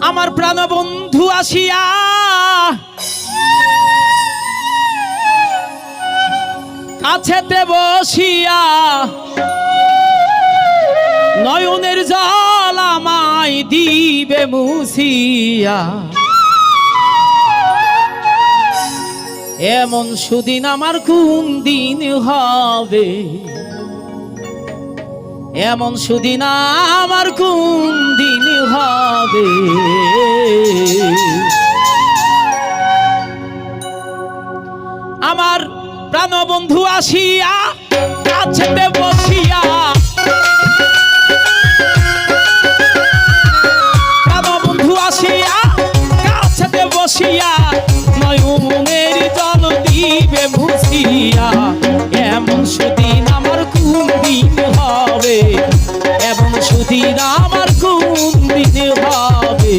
আমার প্রাণবন্ধু আসিয়া কাছেতে বসিয়া নয়নের জল আমায় দিবে মুছিয়া। এমন সুদিন আমার কোন দিন হবে, এমন সুদিন আমার কোন দিন হবে। আমার প্রাণবন্ধু আসিয়া কাছেতে বসিয়া প্রাণবন্ধু আসিয়া কাছেতে বসিয়া নয়নের জল দিবে মুছিয়া। এমন সুদিন আমার কোন দিন হবে, এমন সুদিন আমার কোন দিন হবে।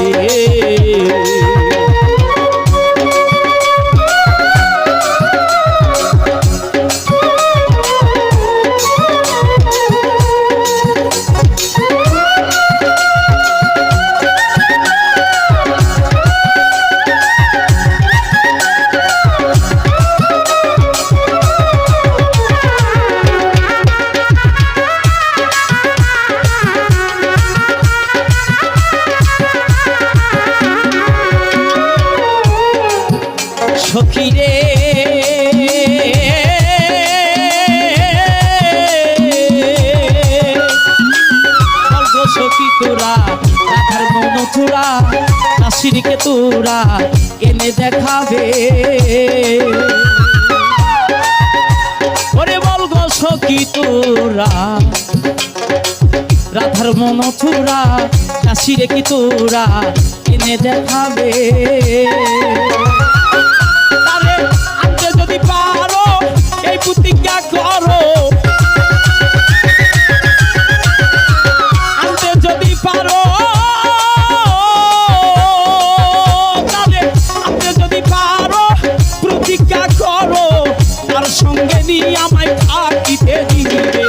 সখী রে সখী তোরা রাধার মন চূড়া কাশিরকে তোরা এনে দেখাবে। ওরে বল গো সখী তোরা রাধার মন চূড়া কাশিরকে তোরা এনে দেখাবে। আনতে যদি পারো এই প্রতিজ্ঞা করো, আনতে যদি পারো তাহলে আনতে যদি পারো প্রতিজ্ঞা করো, তার সঙ্গে নিয়ে আমায় থাকিতে দিবে।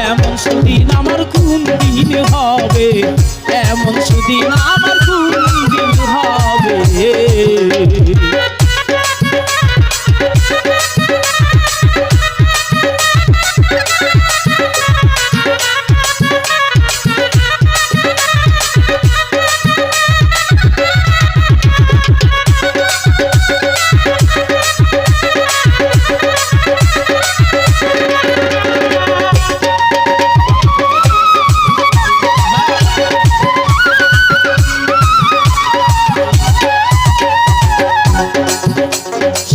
এমন সুদিন আমার কোন দিন হবে, এমন সুদিন আমার কোন দিন হবে।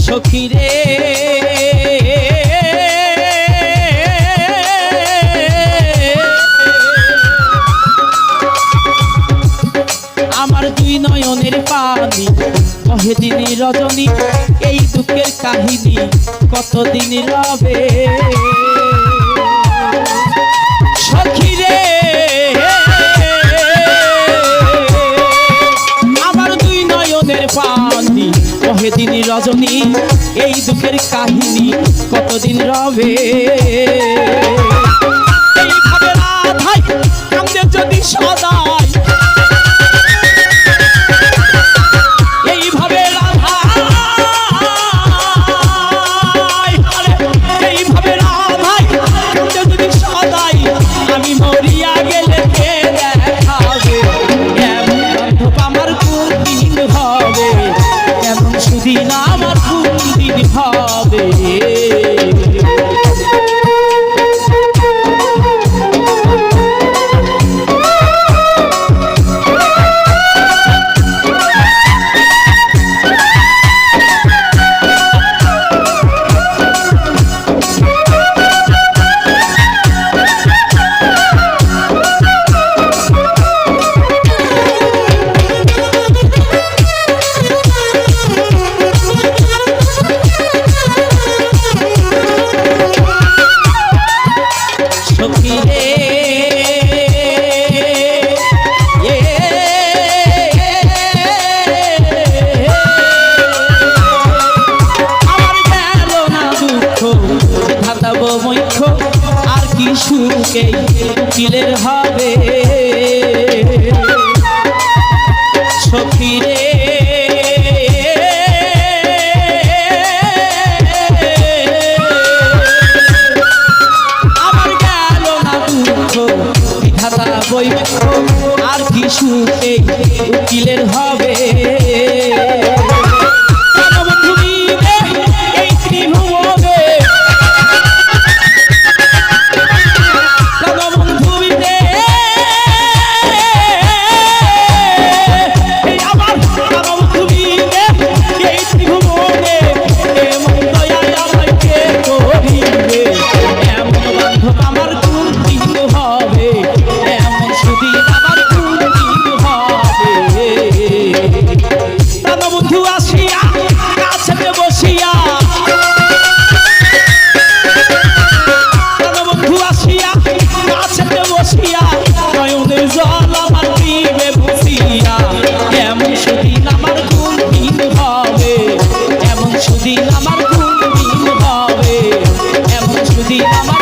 সখী রে আমার দুই নয়নের পানি কহে দিনে রজনী, এই দুঃখের কাহিনী কতদিন রবে। সখী রে আমার দুই নয়নের পানি কহে দিনে রজনী, এই দুঃখের কাহিনী কতদিন রবে। এইভাবে রাধাই কান্দে যদি সদাই, এইভাবে রাধাই এইভাবে রাধাই কান্দে যদি সদাই, আমি মরিয়া গেলে কে দেখাবে। এমন বান্ধব আমার কোন দিন হবে, এমন সুদিন আমার কোন দিন হবে। সখী রে আমার গেল না দুঃখ বিধাতা বইবে আর কি সুখে উকিলের হবে আমার